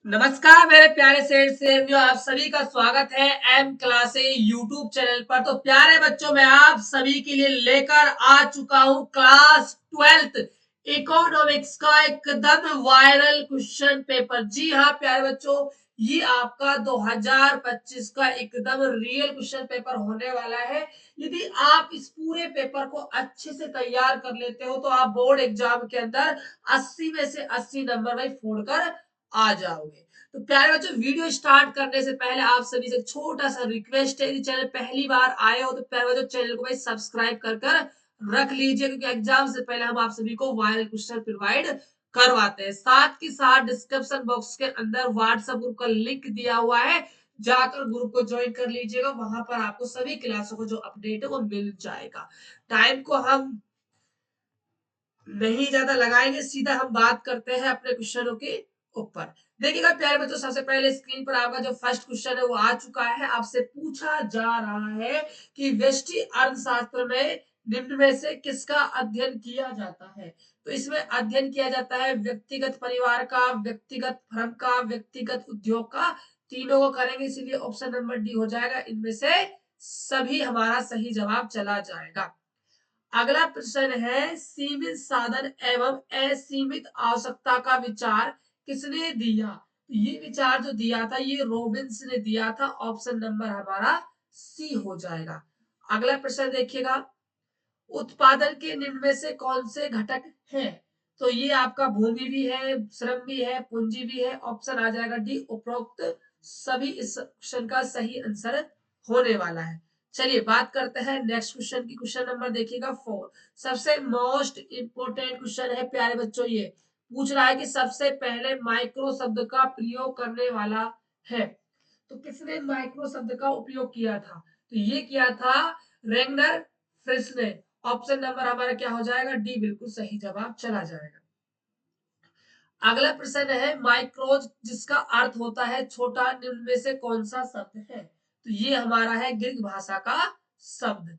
नमस्कार मेरे प्यारे सेठ आप सभी का स्वागत है एम क्लासे यूट्यूब चैनल पर। तो प्यारे बच्चों, मैं आप सभी के लिए लेकर आ चुका हूं क्लास 12th इकोनॉमिक्स का एकदम वायरल क्वेश्चन पेपर। जी हाँ प्यारे बच्चों, ये आपका 2025 का एकदम रियल क्वेश्चन पेपर होने वाला है। यदि आप इस पूरे पेपर को अच्छे से तैयार कर लेते हो तो आप बोर्ड एग्जाम के अंदर 80 में से 80 नंबर भाई फोड़कर आ जाओगे। तो प्यारे बच्चों, वीडियो स्टार्ट करने से पहले आप सभी से छोटा सा रिक्वेस्ट है, यदि चैनल पहली बार आए हो तो प्यारे बच्चों चैनल को भाई सब्सक्राइब कर कर रख लीजिए, क्योंकि एग्जाम से पहले हम आप सभी को वायरल क्वेश्चन प्रोवाइड करवाते हैं। साथ के साथ डिस्क्रिप्शन बॉक्स के अंदर व्हाट्सएप ग्रुप का लिंक दिया हुआ है, जाकर ग्रुप को ज्वाइन कर लीजिएगा। वहां पर आपको सभी क्लासों को जो अपडेट है वो मिल जाएगा। टाइम को हम नहीं ज्यादा लगाएंगे, सीधा हम बात करते हैं अपने क्वेश्चनों के ऊपर। देखिएगा प्यारे बच्चों, सबसे पहले स्क्रीन पर आपका जो फर्स्ट क्वेश्चन है वो आ चुका है। आपसे पूछा जा रहा है कि व्यष्टि अर्थशास्त्र में निम्न में से किसका अध्ययन किया जाता है। तो इसमें अध्ययन किया जाता है व्यक्तिगत परिवार का, व्यक्तिगत फर्म का, व्यक्तिगत उद्योग का। तीनों को करेंगे, इसीलिए ऑप्शन नंबर डी हो जाएगा। इनमें से सभी हमारा सही जवाब चला जाएगा। अगला प्रश्न है, सीमित साधन एवं असीमित आवश्यकता का विचार किसने दिया। तो ये विचार जो दिया था ये रॉबिन्स ने दिया था। ऑप्शन नंबर हमारा सी हो जाएगा। अगला प्रश्न देखिएगा, उत्पादन के निम्न में से कौन से घटक हैं। तो ये आपका भूमि भी है, श्रम भी है, पूंजी भी है। ऑप्शन आ जाएगा डी, उपरोक्त सभी इस क्वेश्चन का सही आंसर होने वाला है। चलिए बात करते हैं नेक्स्ट क्वेश्चन की। क्वेश्चन नंबर देखिएगा 4। सबसे मोस्ट इंपोर्टेंट क्वेश्चन है प्यारे बच्चों। ये पूछ रहा है कि सबसे पहले माइक्रो शब्द का प्रयोग करने वाला है। तो किसने माइक्रो शब्द का उपयोग किया था। तो ये किया था रेगनर फ्रिस ने। ऑप्शन नंबर हमारा क्या हो जाएगा, डी बिल्कुल सही जवाब चला जाएगा। अगला प्रश्न है, माइक्रोज जिसका अर्थ होता है छोटा, निम्न में से कौन सा शब्द है। तो ये हमारा है ग्रीक भाषा का शब्द।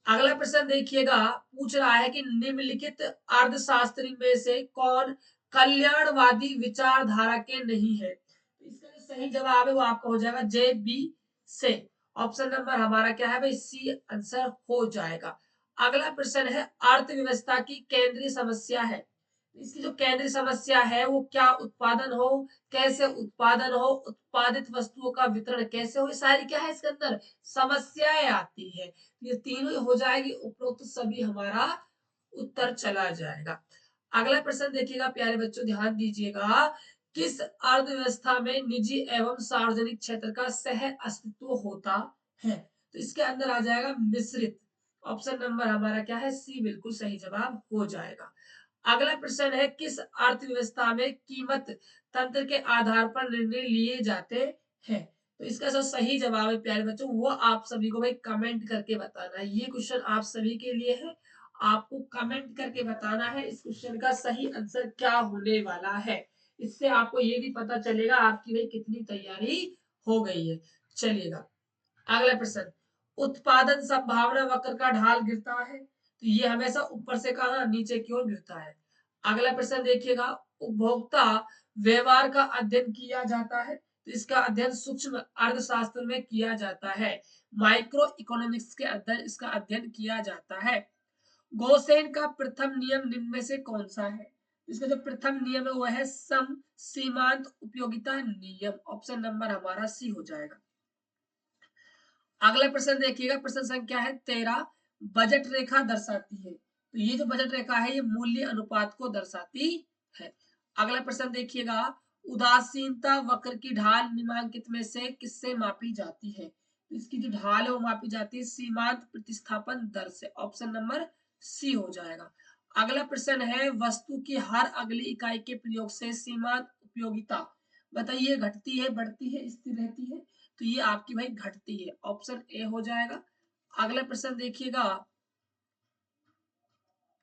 अगला प्रश्न देखिएगा, पूछ रहा है कि निम्नलिखित अर्थशास्त्री में से कौन कल्याणवादी विचारधारा के नहीं है। तो इसका जो सही जवाब है वो आपका हो जाएगा जे बी से। ऑप्शन नंबर हमारा क्या है भाई, सी आंसर हो जाएगा। अगला प्रश्न है, अर्थव्यवस्था की केंद्रीय समस्या है। इसकी जो केंद्रीय समस्या है वो क्या उत्पादन हो, कैसे उत्पादन हो, उत्पादित वस्तुओं का वितरण कैसे हो, ये सारी क्या है इसके अंदर समस्याएं आती है। ये तीनों हो जाएगी, उपरोक्त सभी हमारा उत्तर चला जाएगा। अगला प्रश्न देखिएगा प्यारे बच्चों, ध्यान दीजिएगा, किस अर्थव्यवस्था में निजी एवं सार्वजनिक क्षेत्र का सह अस्तित्व होता है। तो इसके अंदर आ जाएगा मिश्रित। ऑप्शन नंबर हमारा क्या है, सी बिल्कुल सही जवाब हो जाएगा। अगला प्रश्न है, किस अर्थव्यवस्था में कीमत तंत्र के आधार पर निर्णय लिए जाते हैं। तो इसका जो सही जवाब है प्यारे बच्चों वो आप सभी को भाई कमेंट करके बताना है। ये क्वेश्चन आप सभी के लिए है, आपको कमेंट करके बताना है इस क्वेश्चन का सही आंसर क्या होने वाला है। इससे आपको ये भी पता चलेगा आपकी भाई कितनी तैयारी हो गई है। चलिएगा अगला प्रश्न, उत्पादन संभावना वक्र का ढाल गिरता है। तो ये हमेशा ऊपर से कहा नीचे की ओर गिरता है। अगला प्रश्न देखिएगा, उपभोक्ता व्यवहार का अध्ययन किया जाता है। तो इसका अध्ययन सूक्ष्म अर्थशास्त्र में किया जाता है। माइक्रो इकोनॉमिक्स के अंदर इसका अध्ययन किया जाता है। गोसेन का प्रथम नियम निम्न में से कौन सा है। इसका जो प्रथम नियम है वो है सम सीमांत उपयोगिता नियम। ऑप्शन नंबर हमारा सी हो जाएगा। अगला प्रश्न देखिएगा, प्रश्न संख्या है 13, बजट रेखा दर्शाती है। तो ये जो बजट रेखा है ये मूल्य अनुपात को दर्शाती है। अगला प्रश्न देखिएगा, उदासीनता वक्र की ढाल निम्नलिखित में से किससे मापी जाती है। तो इसकी जो ढाल है वो मापी जाती है सीमांत प्रतिस्थापन दर से। ऑप्शन नंबर सी हो जाएगा। अगला प्रश्न है, वस्तु की हर अगली इकाई के प्रयोग से सीमांत उपयोगिता बताइए घटती है, बढ़ती है, स्थिर रहती है। तो ये आपकी भाई घटती है। ऑप्शन ए हो जाएगा। अगला प्रश्न देखिएगा,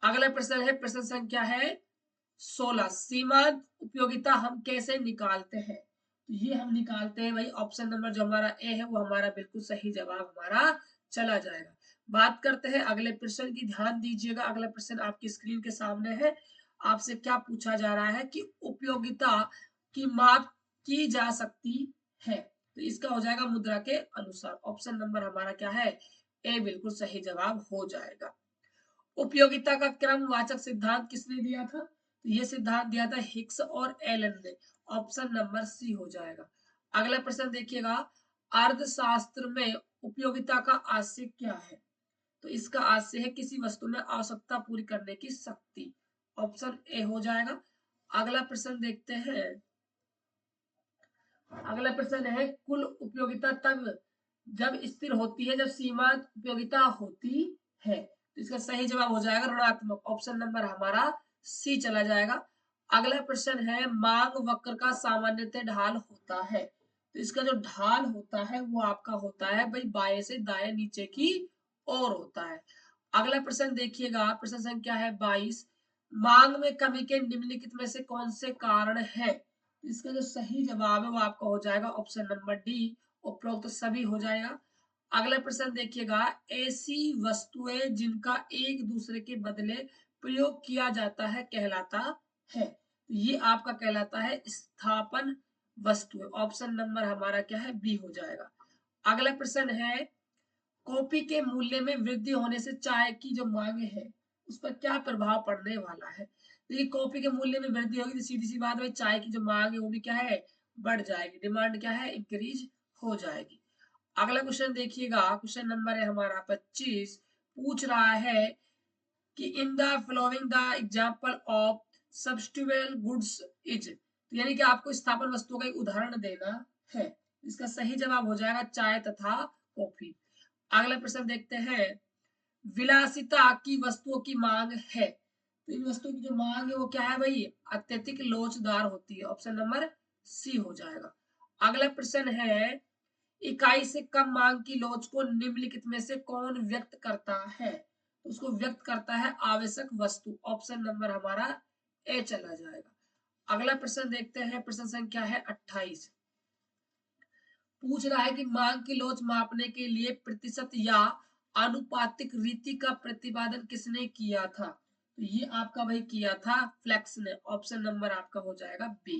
अगला प्रश्न है प्रश्न संख्या है 16, सीमांत उपयोगिता हम कैसे निकालते हैं। तो ये हम निकालते हैं भाई, ऑप्शन नंबर जो हमारा ए है वो हमारा बिल्कुल सही जवाब हमारा चला जाएगा। बात करते हैं अगले प्रश्न की, ध्यान दीजिएगा। अगला प्रश्न आपकी स्क्रीन के सामने है। आपसे क्या पूछा जा रहा है कि उपयोगिता की माप की जा सकती है। तो इसका हो जाएगा मुद्रा के अनुसार। ऑप्शन नंबर हमारा क्या है, ए बिल्कुल सही जवाब हो जाएगा। उपयोगिता का क्रमवाचक सिद्धांत किसने दिया था, तो ये सिद्धांत दिया था हिक्स और एलन ने। ऑप्शन नंबर सी हो जाएगा। अगला प्रश्न देखिएगा, अर्थशास्त्र में उपयोगिता का आशय क्या है, तो इसका आशय है किसी वस्तु में आवश्यकता पूरी करने की शक्ति। ऑप्शन ए हो जाएगा। अगला प्रश्न देखते हैं, अगला प्रश्न है कुल उपयोगिता तब जब स्थिर होती है जब सीमांत उपयोगिता होती है, तो इसका सही जवाब हो जाएगा ऋणात्मक। ऑप्शन नंबर हमारा सी चला जाएगा। अगला प्रश्न है मांग वक्र का सामान्यतः ढाल होता है, तो इसका जो ढाल होता है वो आपका होता है भाई बाएं से दाएं नीचे की ओर होता है। अगला प्रश्न देखिएगा, प्रश्न संख्या है 22, मांग में कमी के निम्नलिखित में से कौन से कारण है, इसका जो सही जवाब है वो आपका हो जाएगा ऑप्शन नंबर डी, उपरोक्त सभी हो जाएगा। अगला प्रश्न देखिएगा, ऐसी वस्तुएं जिनका एक दूसरे के बदले प्रयोग किया जाता है कहलाता है, तो ये आपका कहलाता है स्थापन वस्तुएं। ऑप्शन नंबर हमारा क्या है, बी हो जाएगा। अगला प्रश्न है कॉफी के मूल्य में वृद्धि होने से चाय की जो मांग है उस पर क्या प्रभाव पड़ने वाला है। देखिए कॉफी के मूल्य में वृद्धि होगी तो सीधी सी बात है चाय की जो मांग है वो भी क्या है, बढ़ जाएगी, डिमांड क्या है, इंक्रीज हो जाएगी। अगला क्वेश्चन देखिएगा, क्वेश्चन नंबर है हमारा 25, पूछ रहा है कि in the following the example of substitutable goods is, यानी कि आपको स्थापन वस्तुओं का एक उदाहरण देना है। इसका सही जवाब हो जाएगा चाय तथा कॉफी। अगला प्रश्न देखते हैं, विलासिता की वस्तुओं की मांग है, तो इन वस्तुओं की जो मांग है वो क्या है भाई, अत्यधिक लोचदार होती है। ऑप्शन नंबर सी हो जाएगा। अगला प्रश्न है, इकाई से कम मांग की लोच को निम्नलिखित में से कौन व्यक्त करता है, तो उसको व्यक्त करता है आवश्यक वस्तु। ऑप्शन नंबर हमारा ए चला जाएगा। अगला प्रश्न देखते हैं, प्रश्न संख्या है 28, पूछ रहा है कि मांग की लोच मापने के लिए प्रतिशत या आनुपातिक रीति का प्रतिपादन किसने किया था, तो ये आपका भाई किया था फ्लेक्स ने। ऑप्शन नंबर आपका हो जाएगा बी।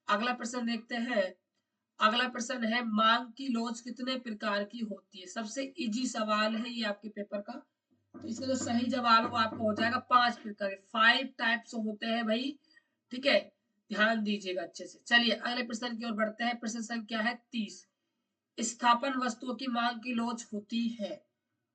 अगला प्रश्न देखते हैं, अगला प्रश्न है मांग की लोच कितने प्रकार की होती है। सबसे इजी सवाल है ये आपके पेपर का, तो इसका जो सही जवाब है वो आपका हो जाएगा 5 प्रकार के, 5 टाइप्स होते हैं भाई, ठीक है, ध्यान दीजिएगा अच्छे से। चलिए अगले प्रश्न की ओर बढ़ते हैं, प्रश्न संख्या है 30, स्थापन वस्तुओं की मांग की लोच होती है,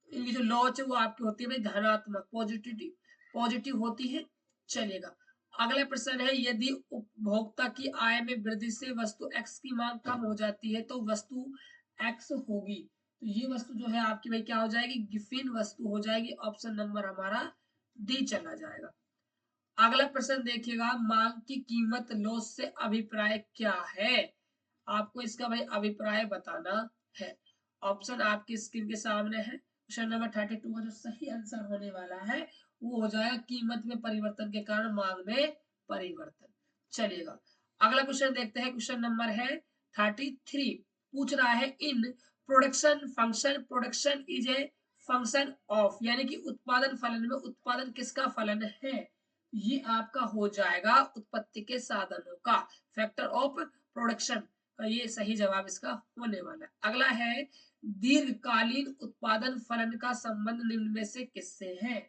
इनकी जो लोच है वो आपकी होती है भाई धनात्मक, पॉजिटिव पॉजिटिव होती है। चलिएगा अगला प्रश्न है, यदि उपभोक्ता की आय में वृद्धि से वस्तु एक्स की मांग कम हो जाती है तो वस्तु एक्स होगी, तो ये वस्तु जो है आपकी भाई क्या हो जाएगी, गिफिन वस्तु हो जाएगी। ऑप्शन नंबर हमारा डी चला जाएगा। अगला प्रश्न देखिएगा, मांग की कीमत लोच से अभिप्राय क्या है, आपको इसका भाई अभिप्राय बताना है। ऑप्शन आपकी स्क्रीन के सामने है। क्वेश्चन नंबर 32 का जो सही आंसर होने वाला है वो हो जाएगा कीमत में परिवर्तन के कारण मांग में परिवर्तन। चलिएगा अगला क्वेश्चन देखते हैं, क्वेश्चन नंबर है 33, पूछ रहा है in production function, production is a function of, यानी कि उत्पादन फलन में उत्पादन किसका फलन है, ये आपका हो जाएगा उत्पत्ति के साधनों का, फैक्टर ऑफ प्रोडक्शन का ये सही जवाब इसका होने वाला है। अगला है दीर्घकालीन उत्पादन फलन का संबंध निम्न में से किससे है,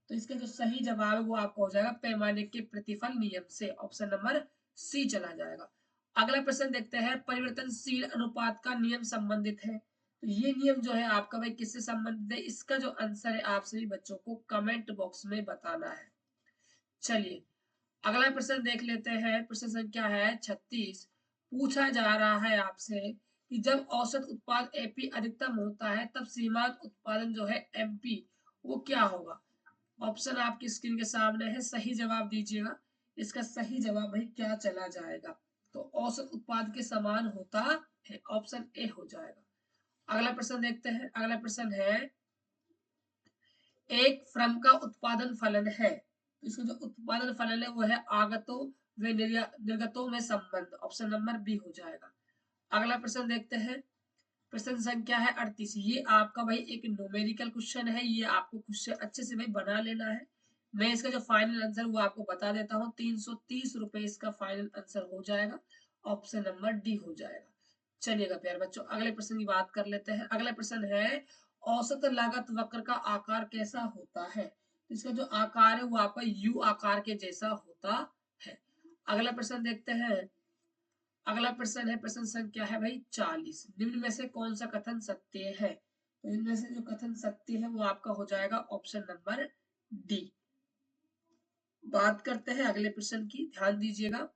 तो इसका जो सही जवाब है वो आपका हो जाएगा पैमाने के प्रतिफल नियम से। ऑप्शन नंबर सी चला जाएगा। अगला प्रश्न देखते हैं, परिवर्तनशील अनुपात का नियम संबंधित है, तो ये नियम जो है आपका भाई किससे संबंधित है, इसका जो आंसर है आप सभी बच्चों को कमेंट बॉक्स में बताना है। चलिए अगला प्रश्न देख लेते हैं, प्रश्न संख्या है 36, पूछा जा रहा है आपसे कि जब औसत उत्पाद एपी अधिकतम होता है तब सीमांत उत्पादन जो है एमपी वो क्या होगा। ऑप्शन आपकी स्क्रीन के सामने है, सही जवाब दीजिएगा। इसका सही जवाब भाई क्या चला जाएगा, तो औसत उत्पाद के समान होता है। ऑप्शन ए हो जाएगा। अगला प्रश्न देखते हैं, अगला प्रश्न है, एक फर्म का उत्पादन फलन है, इसका जो उत्पादन फलन है वो है आगतों व निर्गतों में संबंध। ऑप्शन नंबर बी हो जाएगा। अगला प्रश्न देखते हैं, प्रश्न संख्या है 38, ये आपका भाई एक न्यूमेरिकल क्वेश्चन है, ये आपको क्वेश्चन अच्छे से भाई बना लेना है। मैं इसका जो फाइनल आंसर वो आपको बता देता हूँ, 330 रुपए इसका फाइनल आंसर हो जाएगा, ऑप्शन नंबर डी हो जाएगा। चलिएगा प्यारे बच्चों, अगले प्रश्न की बात कर लेते हैं। अगला प्रश्न है, औसत लागत वक्र का आकार कैसा होता है? इसका जो आकार है वो आपका यू आकार के जैसा होता है। अगला प्रश्न देखते हैं। अगला प्रश्न है, प्रश्न संख्या है भाई 40। निम्न में से कौन सा कथन सत्य है? तो इनमें से जो कथन सत्य है वो आपका हो जाएगा ऑप्शन नंबर डी। बात करते हैं अगले प्रश्न की, ध्यान दीजिएगा।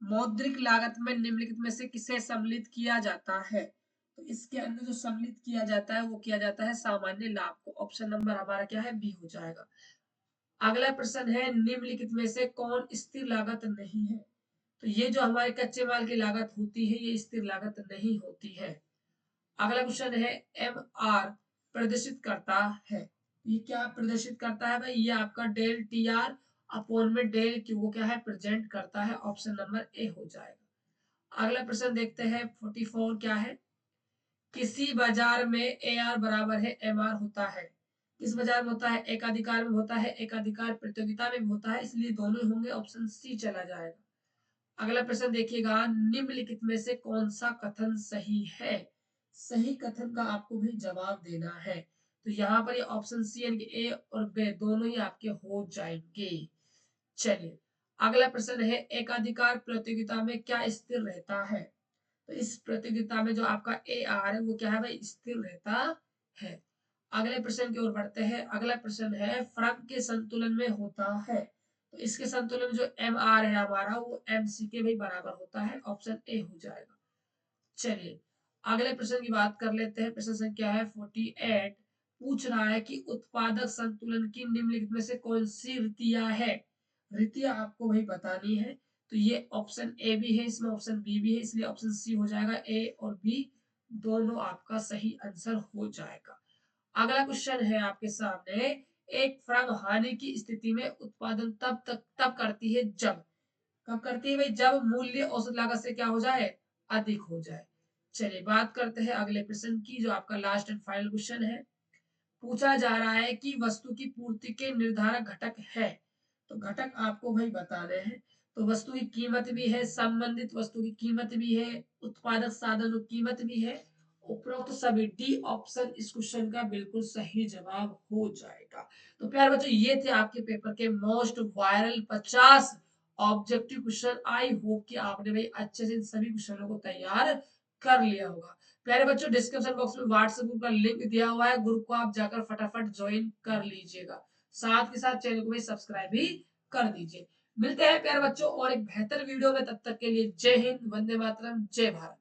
मौद्रिक लागत में निम्नलिखित में से किसे सम्मिलित किया जाता है? तो इसके अंदर जो सम्मिलित किया जाता है वो किया जाता है सामान्य लाभ को। ऑप्शन नंबर हमारा क्या है, बी हो जाएगा। अगला प्रश्न है, निम्नलिखित में से कौन स्थिर लागत नहीं है? तो ये जो हमारे कच्चे माल की लागत होती है ये स्थिर लागत नहीं होती है। अगला क्वेश्चन है, एम आर प्रदर्शित करता है। ये क्या प्रदर्शित करता है भाई? ये आपका डेल टी आर अपॉन में डेल क्यू को क्या है, प्रेजेंट करता है। ऑप्शन नंबर ए हो जाएगा। अगला प्रश्न देखते हैं 44 क्या है? किसी बाजार में ए आर बराबर है एम आर होता है। किस बाजार में होता है? एकाधिकार में होता है, एकाधिकार प्रतियोगिता में भी होता है, इसलिए दोनों होंगे, ऑप्शन सी चला जाएगा। अगला प्रश्न देखिएगा, निम्नलिखित में से कौन सा कथन सही है? सही कथन का आपको भी जवाब देना है। तो यहाँ पर ये ऑप्शन सी यानी कि ए और बी दोनों ही आपके हो जाएंगे। चलिए, अगला प्रश्न है, एकाधिकार प्रतियोगिता में क्या स्थिर रहता है? तो इस प्रतियोगिता में जो आपका ए आर है वो क्या है भाई, स्थिर रहता है। अगले प्रश्न की ओर बढ़ते हैं। अगला प्रश्न है, फ्रंक के संतुलन में होता है। तो इसके संतुलन में जो एम आर है हमारा वो एम सी के भी बराबर होता है। ऑप्शन ए हो जाएगा। चलिए, अगले प्रश्न की बात कर लेते हैं। प्रश्न संख्या है 48। पूछ रहा है कि उत्पादक संतुलन की निम्नलिखित में से कौन सी रीतियां है? रीतियां आपको वही बतानी है। तो ये ऑप्शन ए भी है, इसमें ऑप्शन बी भी है, इसलिए ऑप्शन सी हो जाएगा। ए और बी दोनों आपका सही आंसर हो जाएगा। अगला क्वेश्चन है आपके सामने, एक फर्म हानि की स्थिति में उत्पादन तब करती है जब, कब करती है भाई? जब मूल्य औसत लागत से क्या हो जाए, अधिक हो जाए। चलिए, बात करते हैं अगले प्रश्न की, जो आपका लास्ट एंड फाइनल क्वेश्चन है। पूछा जा रहा है कि वस्तु की पूर्ति के निर्धारक घटक है। तो घटक आपको भाई बताने हैं। तो वस्तु की कीमत भी है, संबंधित वस्तु की कीमत भी है, उत्पादक साधनों की कीमत भी है। उपरोक्त सभी डी ऑप्शन इस क्वेश्चन का बिल्कुल सही जवाब हो जाएगा। तो प्यारे बच्चों, ये थे आपके पेपर के most viral 50 objective question. I hope कि आपने भाई अच्छे से इन सभी क्वेश्चनों को तैयार कर लिया होगा। प्यारे बच्चों, डिस्क्रिप्शन बॉक्स में व्हाट्सएप ग्रुप का लिंक दिया हुआ है, ग्रुप को आप जाकर फटाफट ज्वाइन कर लीजिएगा। साथ के साथ चैनल को भी सब्सक्राइब भी कर दीजिए। मिलते हैं प्यारे बच्चों और एक बेहतर वीडियो में, तब तक के लिए जय हिंद, वंदे मातरम, जय भारत।